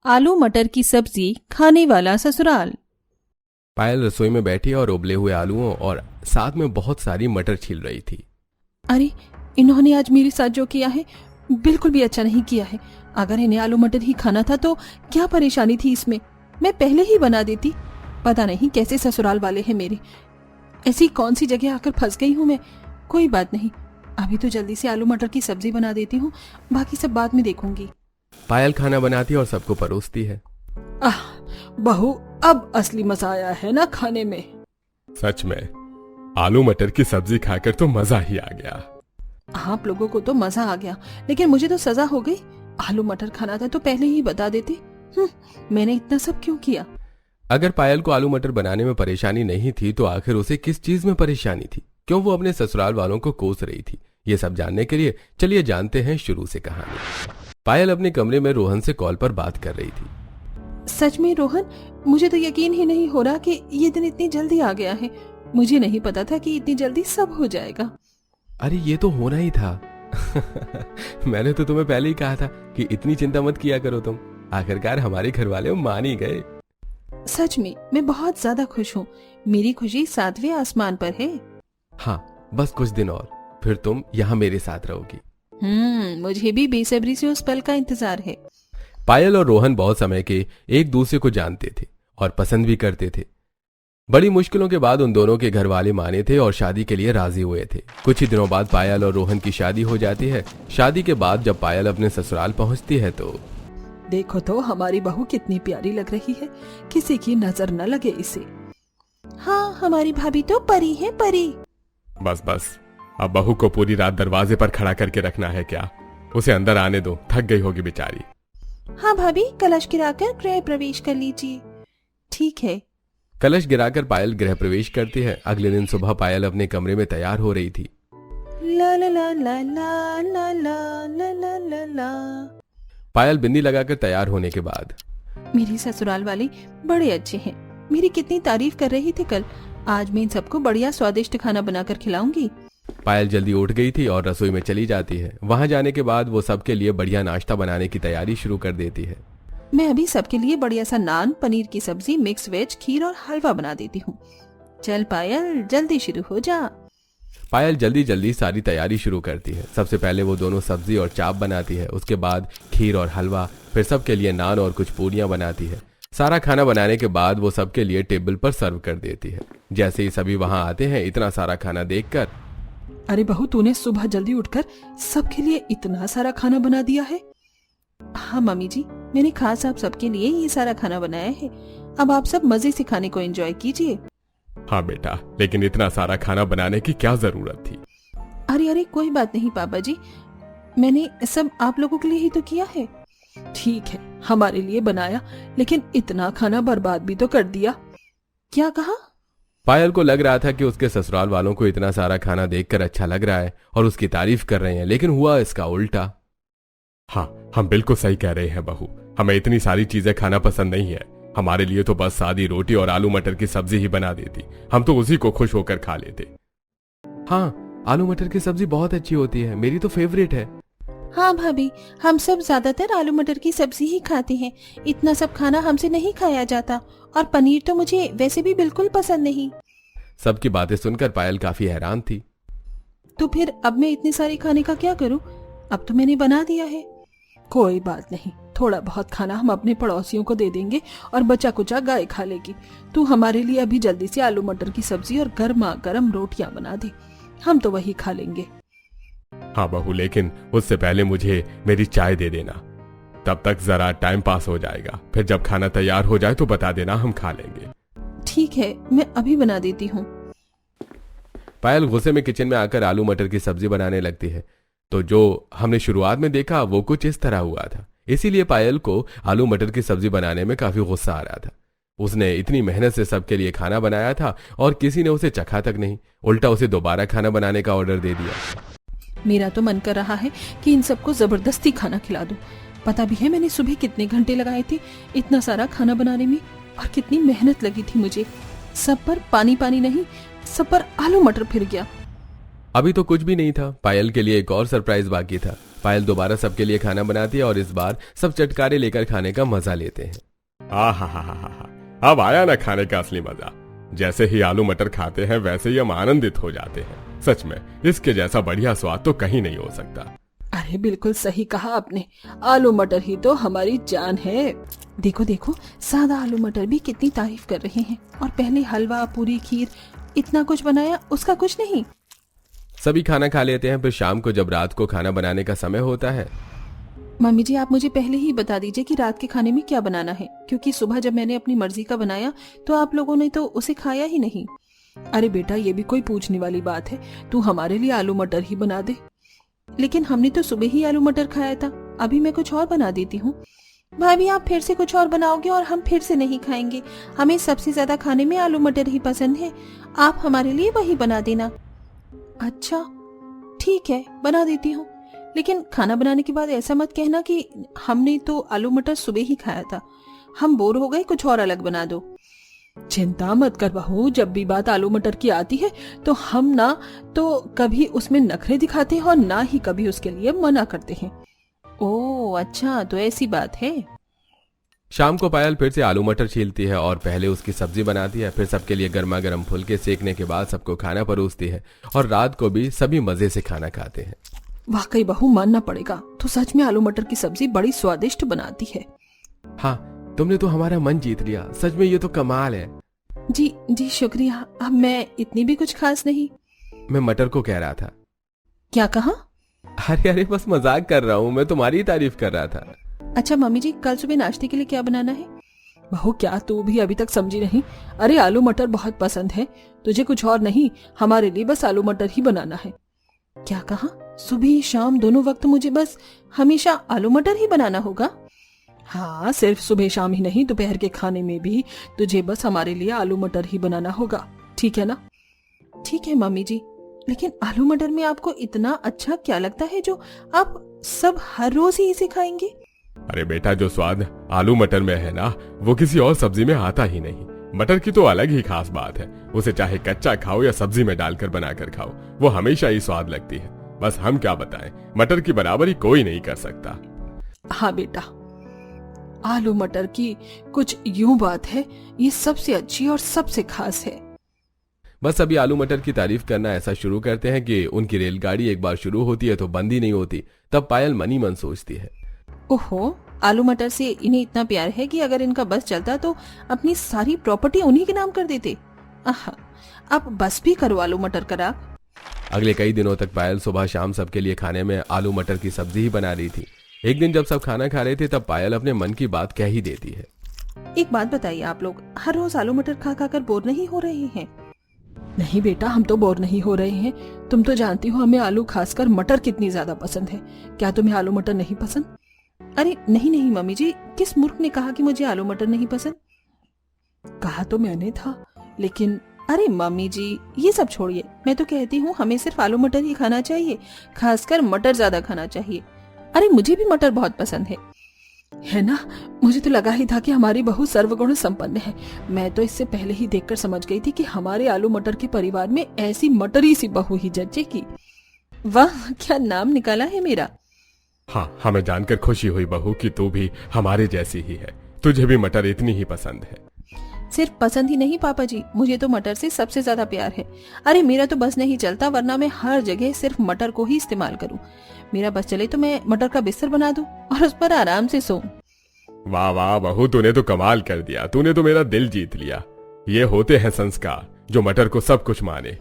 आलू मटर की सब्जी खाने वाला ससुराल। पायल रसोई में बैठी और उबले हुए आलूओं और साथ में बहुत सारी मटर छील रही थी। अरे, इन्होंने आज मेरे साथ जो किया है बिल्कुल भी अच्छा नहीं किया है। अगर इन्हें आलू मटर ही खाना था तो क्या परेशानी थी इसमें, मैं पहले ही बना देती। पता नहीं कैसे ससुराल वाले हैं मेरे, ऐसी कौन सी जगह आकर फंस गई हूँ मैं। कोई बात नहीं, अभी तो जल्दी से आलू मटर की सब्जी बना देती हूँ, बाकी सब बाद में देखूंगी। पायल खाना बनाती और सबको परोसती है। आह बहू, अब असली मजा आया है ना खाने में। सच में आलू मटर की सब्जी खाकर तो मजा ही आ गया। आप लोगों को तो मजा आ गया, लेकिन मुझे तो सजा हो गई। आलू मटर खाना था तो पहले ही बता देते। मैंने इतना सब क्यों किया। अगर पायल को आलू मटर बनाने में परेशानी नहीं थी तो आखिर उसे किस चीज में परेशानी थी, क्यों वो अपने ससुराल वालों को कोस रही थी? ये सब जानने के लिए चलिए जानते हैं शुरू से कहानी। पायल अपने कमरे में रोहन से कॉल पर बात कर रही थी। सच में रोहन, मुझे तो यकीन ही नहीं हो रहा कि ये दिन इतनी जल्दी आ गया है। मुझे नहीं पता था कि इतनी जल्दी सब हो जाएगा। अरे ये तो होना ही था। मैंने तो तुम्हें पहले ही कहा था कि इतनी चिंता मत किया करो तुम। आखिरकार हमारे घर वाले मान ही गए। सच में मैं बहुत ज्यादा खुश हूँ। मेरी खुशी 7वें आसमान पर है। हाँ, बस कुछ दिन और फिर तुम यहाँ मेरे साथ रहोगी। मुझे भी बेसब्री से उस पल का इंतजार है। पायल और रोहन बहुत समय के एक दूसरे को जानते थे और पसंद भी करते थे। बड़ी मुश्किलों के बाद उन दोनों के घर वाले माने थे और शादी के लिए राजी हुए थे। कुछ ही दिनों बाद पायल और रोहन की शादी हो जाती है। शादी के बाद जब पायल अपने ससुराल पहुंचती है तो देखो तो हमारी बहू कितनी प्यारी लग रही है, किसी की नजर न लगे इसे। हाँ, हमारी भाभी तो परी है, परी। बस बस, अब बहू को पूरी रात दरवाजे पर खड़ा करके रखना है क्या? उसे अंदर आने दो, थक गई होगी बेचारी। हाँ भाभी, कलश गिराकर गृह प्रवेश कर लीजिए। ठीक है। कलश गिराकर पायल गृह प्रवेश करती है। अगले दिन सुबह पायल अपने कमरे में तैयार हो रही थी। ला ला ला ला ला ला ला ला ला ला ला। पायल बिंदी लगाकर तैयार होने के बाद, मेरी ससुराल वाले बड़े अच्छे हैं, मेरी कितनी तारीफ कर रही थी कल। आज मैं इन सबको बढ़िया स्वादिष्ट खाना बनाकर खिलाऊंगी। पायल जल्दी उठ गई थी और रसोई में चली जाती है। वहां जाने के बाद वो सबके लिए बढ़िया नाश्ता बनाने की तैयारी शुरू कर देती है। मैं अभी सबके लिए बढ़िया सा नान, पनीर की सब्जी, मिक्स वेज, खीर और हलवा बना देती हूँ। चल पायल, जल्दी शुरू हो जा। पायल जल्दी जल्दी सारी तैयारी शुरू करती है। सबसे पहले वो दोनों सब्जी और चाप बनाती है, उसके बाद खीर और हलवा, फिर सबके लिए नान और कुछ पूरियां बनाती है। सारा खाना बनाने के बाद वो सबके लिए टेबल पर सर्व कर देती है। जैसे ही सभी वहां आते हैं, इतना सारा खाना देखकर, अरे बहू, तूने सुबह जल्दी उठकर सबके लिए इतना सारा खाना बना दिया है। हाँ मम्मी जी, मैंने खास आप सबके लिए ये सारा खाना बनाया है। अब आप सब मजे से खाने को एंजॉय कीजिए। हाँ बेटा, लेकिन इतना सारा खाना बनाने की क्या जरूरत थी? अरे अरे, कोई बात नहीं पापा जी, मैंने सब आप लोगों के लिए ही तो किया है। ठीक है, हमारे लिए बनाया, लेकिन इतना खाना बर्बाद भी तो कर दिया। क्या कहा? पायल को लग रहा था कि उसके ससुराल वालों को इतना सारा खाना देखकर अच्छा लग रहा है और उसकी तारीफ कर रहे हैं, लेकिन हुआ इसका उल्टा। हाँ, हम बिल्कुल सही कह रहे हैं बहू, हमें इतनी सारी चीजें खाना पसंद नहीं है। हमारे लिए तो बस सादी रोटी और आलू मटर की सब्जी ही बना देती, हम तो उसी को खुश होकर खा लेते। हाँ, आलू मटर की सब्जी बहुत अच्छी होती है, मेरी तो फेवरेट है। हाँ भाभी, हम सब ज्यादातर आलू मटर की सब्जी ही खाते हैं। इतना सब खाना हमसे नहीं खाया जाता, और पनीर तो मुझे वैसे भी बिल्कुल पसंद नहीं। सबकी बातें सुनकर पायल काफी हैरान थी। तो फिर अब मैं इतने सारे खाने का क्या करूं? अब तो मैंने बना दिया है। कोई बात नहीं, थोड़ा बहुत खाना हम अपने पड़ोसियों को दे देंगे और बचा कुचा गाय खा लेगी। तू हमारे लिए अभी जल्दी से आलू मटर की सब्जी और गर्मा गर्म रोटियां बना दे, हम तो वही खा लेंगे। हाँ बहू, लेकिन उससे पहले मुझे मेरी चाय दे देना, तब तक जरा टाइम पास हो जाएगा। फिर जब खाना तैयार हो जाए तो बता देना, हम खा लेंगे। ठीक है, मैं अभी बना देती हूँ। पायल गुस्से में किचन में आकर आलू मटर की सब्जी बनाने लगती है। तो जो हमने शुरुआत में देखा वो कुछ इस तरह हुआ था। इसीलिए पायल को आलू मटर की सब्जी बनाने में काफी गुस्सा आ रहा था। उसने इतनी मेहनत से सबके लिए खाना बनाया था और किसी ने उसे चखा तक नहीं, उल्टा उसे दोबारा खाना बनाने का ऑर्डर दे दिया। मेरा तो मन कर रहा है कि इन सबको जबरदस्ती खाना खिला दूं। पता भी है मैंने सुबह कितने घंटे लगाए थे इतना सारा खाना बनाने में, और कितनी मेहनत लगी थी मुझे। सब पर पानी पानी नहीं, सब पर आलू मटर फिर गया। अभी तो कुछ भी नहीं था, पायल के लिए एक और सरप्राइज बाकी था। पायल दोबारा सबके लिए खाना बनाती है और इस बार सब चटकारे लेकर खाने का मजा लेते हैं। हा, अब आया ना खाने का असली मजा। जैसे ही आलू मटर खाते हैं वैसे ही हम आनंदित हो जाते हैं। सच में इसके जैसा बढ़िया स्वाद तो कहीं नहीं हो सकता। अरे बिल्कुल सही कहा आपने, आलू मटर ही तो हमारी जान है। देखो देखो, सादा आलू मटर भी कितनी तारीफ कर रहे हैं, और पहले हलवा, पूरी, खीर, इतना कुछ बनाया, उसका कुछ नहीं। सभी खाना खा लेते हैं। फिर शाम को जब रात को खाना बनाने का समय होता है। मम्मी जी, आप मुझे पहले ही बता दीजिए कि रात के खाने में क्या बनाना है, क्योंकि सुबह जब मैंने अपनी मर्जी का बनाया तो आप लोगों ने तो उसे खाया ही नहीं। अरे बेटा, ये भी कोई पूछने वाली बात है, तू हमारे लिए आलू मटर ही बना दे। लेकिन हमने तो सुबह ही आलू मटर खाया था, अभी मैं कुछ और बना देती हूँ। भाभी, आप फिर से कुछ और बनाओगे और हम फिर से नहीं खाएंगे। हमें सबसे ज्यादा खाने में आलू मटर ही पसंद है, आप हमारे लिए वही बना देना। अच्छा ठीक है, बना देती हूँ, लेकिन खाना बनाने के बाद ऐसा मत कहना कि हमने तो आलू मटर सुबह ही खाया था, हम बोर हो गए, कुछ और अलग बना दो। चिंता मत कर बहू, जब भी बात आलू मटर की आती है तो हम ना तो कभी उसमें नखरे दिखाते हैं और ना ही कभी उसके लिए मना करते हैं। ओह अच्छा, तो ऐसी बात है। शाम को पायल फिर से आलू मटर छीलती है और पहले उसकी सब्जी बनाती है। फिर सबके लिए गर्मा गर्म फुलके सेकने के बाद सबको खाना परोसती है और रात को भी सभी मजे से खाना खाते हैं। वाकई बहू, मानना पड़ेगा, तो सच में आलू मटर की सब्जी बड़ी स्वादिष्ट बनाती है। हाँ, तुमने तो हमारा मन जीत लिया, सच में ये तो कमाल है। जी जी शुक्रिया, अब मैं इतनी भी कुछ खास नहीं। मैं मटर को कह रहा था। क्या कहा? अरे बस मजाक कर रहा हूँ, मैं तुम्हारी तारीफ कर रहा था। अच्छा मम्मी जी, कल सुबह नाश्ते के लिए क्या बनाना है? बहू, क्या तू भी अभी तक समझी नहीं? अरे आलू मटर बहुत पसंद है तुझे, कुछ और नहीं, हमारे लिए बस आलू मटर ही बनाना है। क्या कहा? सुबह शाम दोनों वक्त मुझे बस हमेशा आलू मटर ही बनाना होगा? हाँ, सिर्फ सुबह शाम ही नहीं, दोपहर के खाने में भी तुझे बस हमारे लिए आलू मटर ही बनाना होगा, ठीक है ना? ठीक है मम्मी जी, लेकिन आलू मटर में आपको इतना अच्छा क्या लगता है जो आप सब हर रोज ही इसे खाएंगे? अरे बेटा, जो स्वाद आलू मटर में है ना, वो किसी और सब्जी में आता ही नहीं। मटर की तो अलग ही खास बात है, उसे चाहे कच्चा खाओ या सब्जी में डालकर बनाकर खाओ, वो हमेशा ही स्वाद लगती है। बस हम क्या बताएं, मटर की बराबरी कोई नहीं कर सकता। हाँ बेटा, आलू मटर की कुछ यूं बात है, ये सबसे अच्छी और सबसे खास है। बस अभी आलू मटर की तारीफ करना ऐसा शुरू करते हैं कि उनकी रेलगाड़ी एक बार शुरू होती है तो बंद ही नहीं होती। तब पायल मनी मन सोचती है, ओहो, आलू मटर से इन्हें इतना प्यार है कि अगर इनका बस चलता तो अपनी सारी प्रॉपर्टी उन्हीं के नाम कर देते। आहा, अब बस भी करो आलू मटर करा। अगले कई दिनों तक पायल सुबह शाम सबके लिए खाने में आलू मटर की सब्जी ही बना रही थी। एक दिन जब सब खाना खा रहे थे तब पायल अपने मन की बात कह ही देती है। एक बात बताइए, आप लोग हर रोज आलू मटर खा खा कर बोर नहीं हो रहे हैं? नहीं बेटा, हम तो बोर नहीं हो रहे हैं। तुम तो जानती हो हमें आलू खासकर मटर कितनी ज्यादा पसंद है। क्या तुम्हें आलू मटर नहीं पसंद? अरे नहीं नहीं मम्मी जी, किस मूर्ख ने कहा कि मुझे आलू मटर नहीं पसंद? कहा तो मैंने था, लेकिन अरे मम्मी जी, ये सब छोड़िए, मैं तो कहती हूँ हमें सिर्फ आलू मटर ही खाना चाहिए, खासकर मटर ज्यादा खाना चाहिए। अरे मुझे भी मटर बहुत पसंद है ना? मुझे तो लगा ही था कि हमारी बहू सर्वगुण संपन्न है। मैं तो इससे पहले ही देखकर समझ गई थी कि हमारे आलू मटर के परिवार में ऐसी मटरी सी बहू ही जचेगी। वाह, क्या नाम निकाला है मेरा। हाँ, हमें जानकर खुशी हुई बहू कि तू भी हमारे जैसी ही है, तुझे भी मटर इतनी ही पसंद है। सिर्फ पसंद ही नहीं पापा जी, मुझे तो मटर से सबसे ज्यादा प्यार है। अरे मेरा तो बस नहीं चलता, वरना मैं हर जगह सिर्फ मटर को ही इस्तेमाल करूं। मेरा बस चले तो मैं मटर का बिस्तर बना दूं और उस पर आराम से सोऊं। वाह वाह बहू, तूने तो कमाल कर दिया, तूने तो मेरा दिल जीत लिया। ये होते हैं संस्कार जो मटर को सब कुछ माने।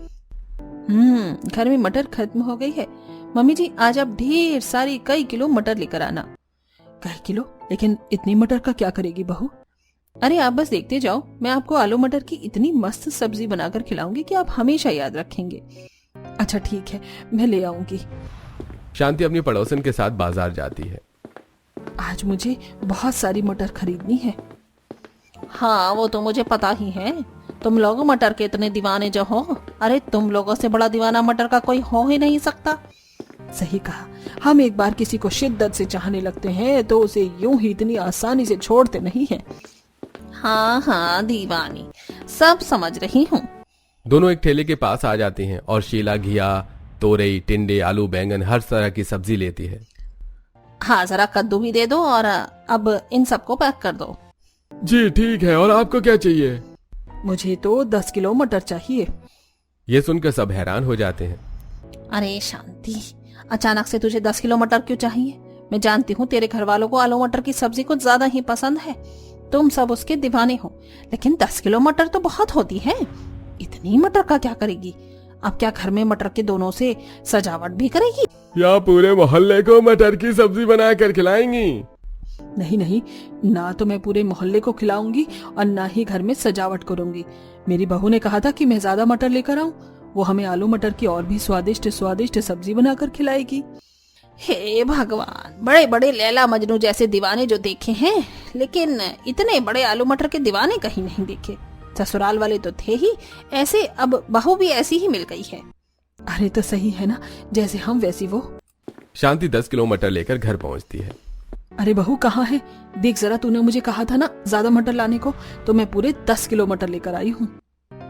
घर में मटर खत्म हो गई है। मम्मी जी, आज आप ढेर सारी कई किलो मटर लेकर आना। कई किलो? लेकिन इतनी मटर का क्या करेगी बहू? अरे आप बस देखते जाओ, मैं आपको आलू मटर की इतनी मस्त सब्जी बनाकर खिलाऊंगी कि आप हमेशा याद रखेंगे। अच्छा ठीक है, मैं ले आऊंगी। शांति अपनी पड़ोसन के साथ बाजार जाती है। आज मुझे बहुत सारी मटर खरीदनी है। हाँ, वो तो मुझे पता ही है, तुम लोग मटर के इतने दीवाने जो हो। अरे तुम लोगों से बड़ा दीवाना मटर का कोई हो ही नहीं सकता। सही कहा, हम एक बार किसी को शिद्दत से चाहने लगते हैं तो उसे यूं ही इतनी आसानी से छोड़ते नहीं हैं। हाँ हाँ दीवानी, सब समझ रही हूँ। दोनों एक ठेले के पास आ जाती हैं और शीला घिया, तोरई, टिंडे, आलू, बैंगन हर तरह की सब्जी लेती है। हाँ, जरा कद्दू भी दे दो और अब इन सबको पैक कर दो। जी ठीक है, और आपको क्या चाहिए? मुझे तो 10 किलो मटर चाहिए। ये सुनकर सब हैरान हो जाते हैं। अरे शांति, अचानक से तुझे 10 किलो मटर क्यों चाहिए? मैं जानती हूँ तेरे घर वालों को आलू मटर की सब्जी कुछ ज्यादा ही पसंद है, तुम सब उसके दीवाने हो, लेकिन 10 किलो मटर तो बहुत होती है। इतनी मटर का क्या करेगी? अब क्या घर में मटर के दोनों से सजावट भी करेगी? या पूरे मोहल्ले को मटर की सब्जी बनाकर खिलाएंगी? नहीं नहीं, ना तो मैं पूरे मोहल्ले को खिलाऊंगी और ना ही घर में सजावट करूंगी। मेरी बहू ने कहा था कि मैं ज्यादा मटर लेकर आऊं, वो हमें आलू मटर की और भी स्वादिष्ट स्वादिष्ट सब्जी बनाकर खिलाएगी। हे भगवान, बड़े बड़े लैला मजनू जैसे दीवाने जो देखे हैं, लेकिन इतने बड़े आलू मटर के दीवाने कहीं नहीं देखे। ससुराल वाले तो थे ही ऐसे, अब बहू भी ऐसी ही मिल गई है। अरे तो सही है ना, जैसे हम वैसी वो। शांति 10 किलो मटर लेकर घर पहुंचती है। अरे बहू कहाँ है? देख जरा, तूने मुझे कहा था ना ज्यादा मटर लाने को, तो मैं पूरे 10 किलो मटर लेकर आई हूँ।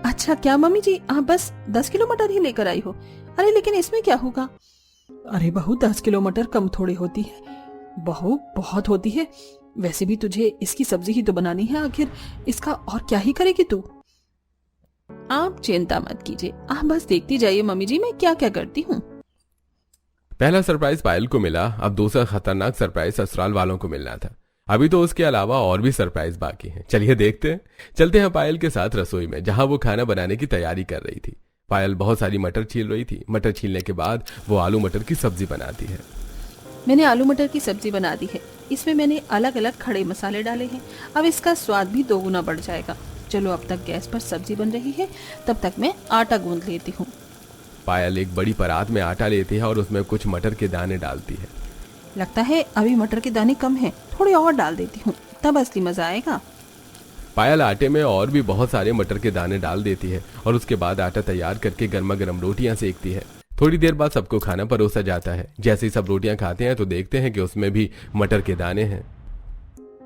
अच्छा क्या मम्मी जी, आप बस 10 किलो मटर ही लेकर आई हो? अरे लेकिन इसमें क्या होगा? अरे बहू, 10 किलो मटर कम थोड़ी होती है बहू, बहुत होती है। वैसे भी तुझे इसकी सब्जी ही तो बनानी है, आखिर इसका और क्या ही करेगी तू? आप चिंता मत कीजिए, आप बस देखती जाइए मम्मी जी मैं क्या क्या करती हूँ। पहला सरप्राइज पायल को मिला, अब दूसरा खतरनाक सरप्राइज ससुराल वालों को मिलना था। अभी तो उसके अलावा और भी सरप्राइज बाकी हैं। चलिए देखते हैं। चलते हैं पायल के साथ रसोई में, जहां वो खाना बनाने की तैयारी कर रही थी। पायल बहुत सारी मटर छील रही थी। मटर छीलने के बाद वो आलू मटर की सब्जी बनाती है। मैंने आलू मटर की सब्जी बना दी है। इसमें मैंने अलग अलग खड़े मसाले डाले हैं। अब इसका स्वाद भी दोगुना बढ़ जाएगा। चलो अब तक गैस पर सब्जी बन रही है, तब तक मैं आटा गूंद लेती हूँ। पायल एक बड़ी परात में आटा लेती है और उसमें कुछ मटर के दाने डालती है। लगता है अभी मटर के दाने कम हैं, थोड़े और डाल देती हूँ, तब असली मजा आएगा। पायल आटे में और भी बहुत सारे मटर के दाने डाल देती है और उसके बाद आटा तैयार करके गर्मा गर्म रोटियां सेकती है। थोड़ी देर बाद सबको खाना परोसा जाता है। जैसे ही सब रोटियां खाते हैं तो देखते हैं कि उसमें भी मटर के दाने हैं।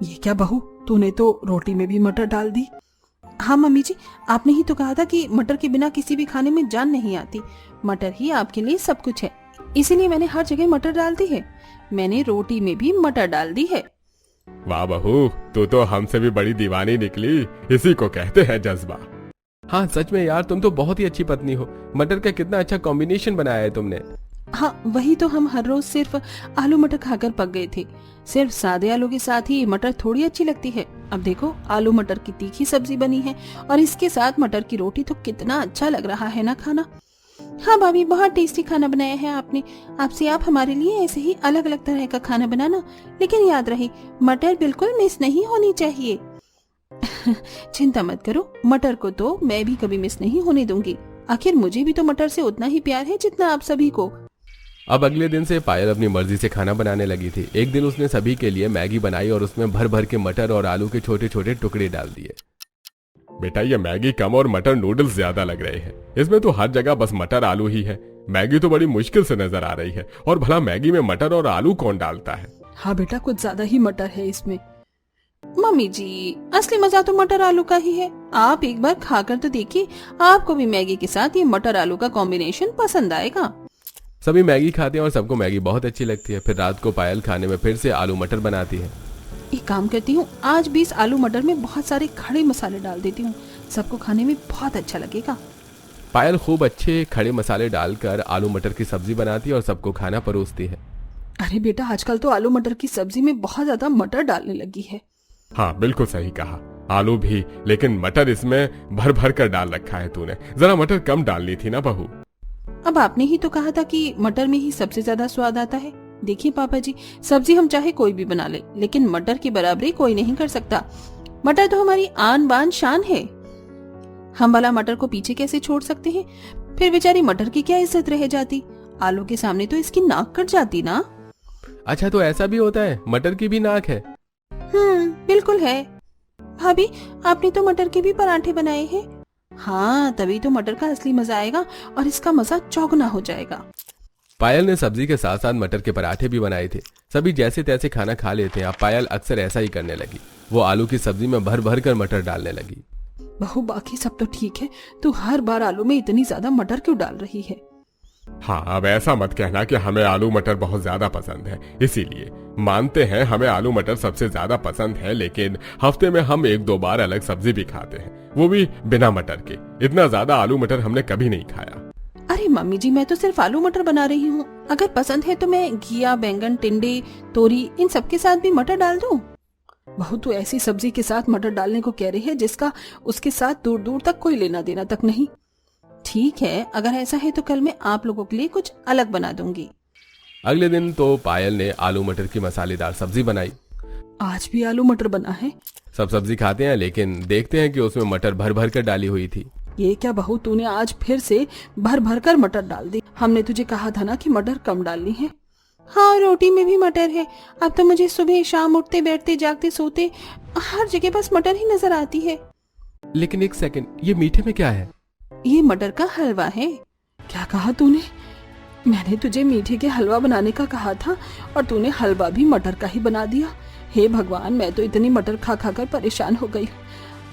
ये क्या बहू, तूने तो रोटी में भी मटर डाल दी? हाँ मम्मी जी, आपने ही तो कहा था कि मटर के बिना किसी भी खाने में जान नहीं आती। मटर ही आपके लिए सब कुछ है, इसीलिए मैंने हर जगह मटर डाल दी है। मैंने रोटी में भी मटर डाल दी है। वाह बहू, तू तो हमसे भी बड़ी दीवानी निकली। इसी को कहते हैं जज्बा। हाँ सच में यार, तुम तो बहुत ही अच्छी पत्नी हो। मटर का कितना अच्छा कॉम्बिनेशन बनाया है तुमने। हाँ वही तो, हम हर रोज सिर्फ आलू मटर खाकर पक गए थे। सिर्फ सादे आलू के साथ ही मटर थोड़ी अच्छी लगती है। अब देखो, आलू मटर की तीखी सब्जी बनी है और इसके साथ मटर की रोटी, तो कितना अच्छा लग रहा है ना खाना। हाँ भाभी, बहुत टेस्टी खाना बनाया है आपने। आपसे आप हमारे लिए ऐसे ही अलग अलग तरह का खाना बनाना, लेकिन याद रहे मटर बिल्कुल मिस नहीं होनी चाहिए। चिंता मत करो, मटर को तो मैं भी कभी मिस नहीं होने दूंगी। आखिर मुझे भी तो मटर से उतना ही प्यार है जितना आप सभी को। अब अगले दिन से पायल अपनी मर्जी से खाना बनाने लगी थी। एक दिन उसने सभी के लिए मैगी बनाई और उसमें भर भर के मटर और आलू के छोटे छोटे टुकड़े डाल दिए। बेटा ये मैगी कम और मटर नूडल्स ज्यादा लग रहे हैं। इसमें तो हर जगह बस मटर आलू ही है। मैगी तो बड़ी मुश्किल से नजर आ रही है। और भला मैगी में मटर और आलू कौन डालता है? हाँ बेटा, कुछ ज्यादा ही मटर है इसमें। मम्मी जी, असली मजा तो मटर आलू का ही है। आप एक बार खाकर तो देखिए, आपको भी मैगी के साथ ये मटर आलू का कॉम्बिनेशन पसंद आएगा। सभी मैगी खाते हैं और सबको मैगी बहुत अच्छी लगती है। फिर रात को पायल खाने में फिर से आलू मटर बनाती है। एक काम करती हूँ, आज भी इस आलू मटर में बहुत सारे खड़े मसाले डाल देती हूँ, सबको खाने में बहुत अच्छा लगेगा। पायल खूब अच्छे खड़े मसाले डालकर आलू मटर की सब्जी बनाती है और सबको खाना परोसती है। अरे बेटा, आजकल तो आलू मटर की सब्जी में बहुत ज्यादा मटर डालने लगी है। हाँ बिल्कुल सही कहा, आलू भी, लेकिन मटर इसमें भर भर कर डाल रखा है तूने। जरा मटर कम डालनी थी ना बहू। अब आपने ही तो कहा था कि मटर में ही सबसे ज्यादा स्वाद आता है। देखिए पापा जी, सब्जी हम चाहे कोई भी बना ले, लेकिन मटर की बराबरी कोई नहीं कर सकता। मटर तो हमारी आन बान शान है। हम वाला मटर को पीछे कैसे छोड़ सकते हैं? फिर बेचारी मटर की क्या इज्जत रह जाती। आलू के सामने तो इसकी नाक कट जाती ना। अच्छा तो ऐसा भी होता है, मटर की भी नाक है? बिल्कुल है। भाभी, आपने तो मटर के भी पराठे बनाए हैं। हाँ, तभी तो मटर का असली मजा आएगा और इसका मजा चौगुना हो जाएगा। पायल ने सब्जी के साथ साथ मटर के पराठे भी बनाए थे। सभी जैसे तैसे खाना खा लेते हैं। अब पायल अक्सर ऐसा ही करने लगी। वो आलू की सब्जी में भर भर कर मटर डालने लगी। बहू, बाकी सब तो ठीक है, तू हर बार आलू में इतनी ज्यादा मटर क्यों डाल रही है? हाँ अब ऐसा मत कहना कि हमें आलू मटर बहुत ज्यादा पसंद है, इसीलिए मानते हैं हमें आलू मटर सबसे ज्यादा पसंद है, लेकिन हफ्ते में हम 1-2 बार अलग सब्जी भी खाते हैं, वो भी बिना मटर के। इतना ज्यादा आलू मटर हमने कभी नहीं खाया। अरे मम्मी जी, मैं तो सिर्फ आलू मटर बना रही हूँ। अगर पसंद है तो मैं घिया, बैंगन, टिंडे, तोरी इन सब के साथ भी मटर डाल दूँ। बहू तो ऐसी सब्जी के साथ मटर डालने को कह रही है जिसका उसके साथ दूर दूर तक कोई लेना देना तक नहीं। ठीक है, अगर ऐसा है तो कल मैं आप लोगों के लिए कुछ अलग बना दूंगी। अगले दिन तो पायल ने आलू मटर की मसालेदार सब्जी बनाई। आज भी आलू मटर बना है। सब सब्जी खाते हैं, लेकिन देखते हैं कि उसमें मटर भर भर कर डाली हुई थी। ये क्या बहू, तूने आज फिर से भर भर कर मटर डाल दी। हमने तुझे कहा था ना कि मटर कम डालनी है। हाँ, रोटी में भी मटर है। अब तो मुझे सुबह शाम उठते बैठते जागते सोते हर जगह बस मटर ही नजर आती है। लेकिन एक सेकंड, ये मीठे में क्या है? ये मटर का हलवा है। क्या कहा तूने? मैंने तुझे मीठे के हलवा बनाने का कहा था और तूने हलवा भी मटर का ही बना दिया। हे भगवान, मैं तो इतनी मटर खा खा कर परेशान हो गई।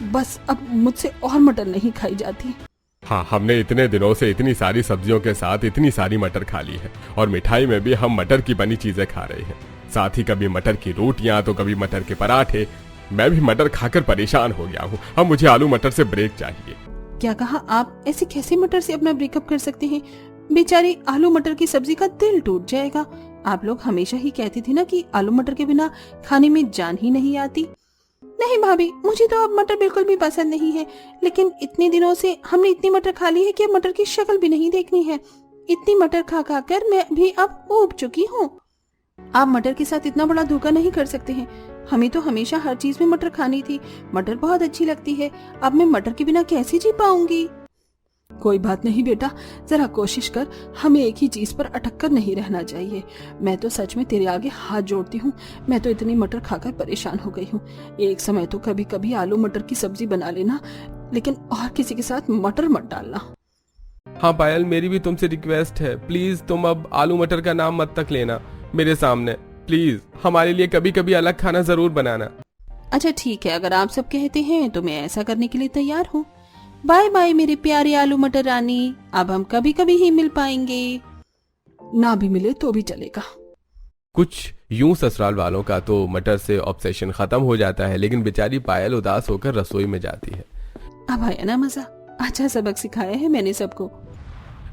बस अब मुझसे और मटर नहीं खाई जाती। हाँ, हमने इतने दिनों से इतनी सारी सब्जियों के साथ इतनी सारी मटर खा ली है, और मिठाई में भी हम मटर की बनी चीजें खा रहे हैं, साथ ही कभी मटर की रोटियां तो कभी मटर के पराठे। मैं भी मटर खाकर परेशान हो गया हूँ। अब मुझे आलू मटर से ब्रेक चाहिए। क्या कहा आप? ऐसे कैसे मटर से अपना ब्रेकअप कर सकते हैं? बेचारी आलू मटर की सब्जी का दिल टूट जाएगा। आप लोग हमेशा ही कहती थी ना कि आलू मटर के बिना खाने में जान ही नहीं आती। नहीं भाभी, मुझे तो अब मटर बिल्कुल भी पसंद नहीं है, लेकिन इतने दिनों से हमने इतनी मटर खा ली है कि अब मटर की शक्ल भी नहीं देखनी है। इतनी मटर खा खा कर मैं भी अब ऊब चुकी हूँ। आप मटर के साथ इतना बड़ा धोखा नहीं कर सकते हैं। हमें तो हमेशा हर चीज में मटर खानी थी। मटर बहुत अच्छी लगती है। अब मैं मटर के बिना कैसे जी पाऊंगी? कोई बात नहीं बेटा, जरा कोशिश कर। हमें एक ही चीज पर अटक कर नहीं रहना चाहिए। मैं तो सच में तेरे आगे हाथ जोड़ती हूँ। मैं तो इतनी मटर खाकर परेशान हो गई हूँ। एक समय तो कभी कभी आलू मटर की सब्जी बना लेना, लेकिन और किसी के साथ मटर मत डालना। हाँ पायल, मेरी भी तुमसे रिक्वेस्ट है, प्लीज तुम अब आलू मटर का नाम मत तक लेना मेरे सामने। प्लीज हमारे लिए कभी कभी अलग खाना जरूर बनाना। अच्छा ठीक है, अगर आप सब कहते हैं तो मैं ऐसा करने के लिए तैयार हूँ। बाय बाय मेरे प्यारे आलू मटर रानी। अब हम कभी कभी ही मिल पाएंगे, ना भी मिले तो भी चलेगा। कुछ यूं ससुराल वालों का तो मटर से ऑब्सेशन खत्म हो जाता है, लेकिन बेचारी पायल उदास होकर रसोई में जाती है। अब आया ना मजा। अच्छा सबक सिखाया है मैंने सबको।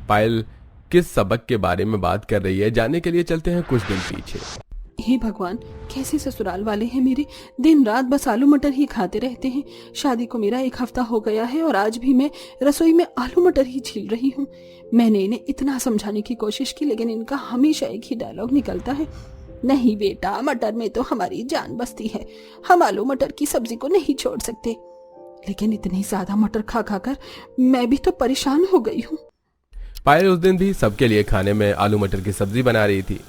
पायल किस सबक के बारे में बात कर रही है, जानने के लिए चलते हैं कुछ दिन पीछे। हे भगवान, कैसे ससुराल वाले हैं मेरे। दिन रात बस आलू मटर ही खाते रहते हैं। शादी को मेरा 1 हफ्ता हो गया है और आज भी मैं रसोई में आलू मटर ही छील रही हूँ। मैंने इन्हें इतना समझाने की कोशिश की, लेकिन इनका हमेशा एक ही डायलॉग निकलता है, नहीं बेटा, मटर में तो हमारी जान बसती है। हम आलू मटर की सब्जी को नहीं छोड़ सकते। लेकिन इतनी ज्यादा मटर खा खा कर मैं भी तो परेशान हो गई हूँ। पायल उस दिन भी सबके लिए खाने में आलू मटर की सब्जी बना रही थी।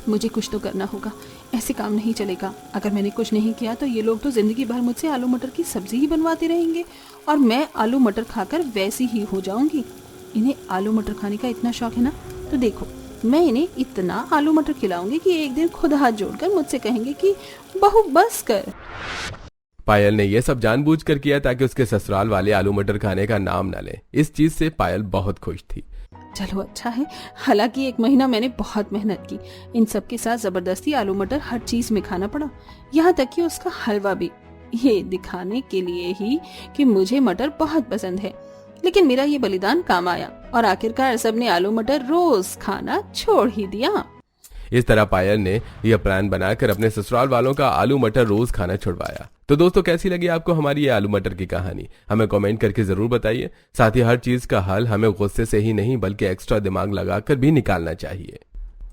मुझे कुछ तो करना होगा, ऐसे काम नहीं चलेगा। अगर मैंने कुछ नहीं किया तो ये लोग तो जिंदगी भर मुझसे आलू मटर की सब्जी ही बनवाते रहेंगे और मैं आलू मटर खाकर वैसी ही हो जाऊंगी। इन्हें आलू मटर खाने का इतना शौक है ना, तो देखो मैं इन्हें इतना आलू मटर खिलाऊंगी कि एक दिन खुद हाथ जोड़कर मुझसे कहेंगे कि बहू बस कर। पायल ने यह सब जानबूझकर किया ताकि उसके ससुराल वाले आलू मटर खाने का नाम न लें। इस चीज से पायल बहुत खुश थी। चलो अच्छा है, हालांकि 1 महीना मैंने बहुत मेहनत की। इन सब के साथ जबरदस्ती आलू मटर हर चीज में खाना पड़ा, यहाँ तक कि उसका हलवा भी, ये दिखाने के लिए ही कि मुझे मटर बहुत पसंद है। लेकिन मेरा ये बलिदान काम आया और आखिरकार सबने आलू मटर रोज खाना छोड़ ही दिया। इस तरह पायल ने यह प्लान बनाकर अपने ससुराल वालों का आलू मटर रोज खाना छुड़वाया। तो दोस्तों, कैसी लगी आपको हमारी ये आलू मटर की कहानी? हमें कमेंट करके जरूर बताइए। साथ ही हर चीज का हल हमें गुस्से से ही नहीं बल्कि एक्स्ट्रा दिमाग लगाकर भी निकालना चाहिए।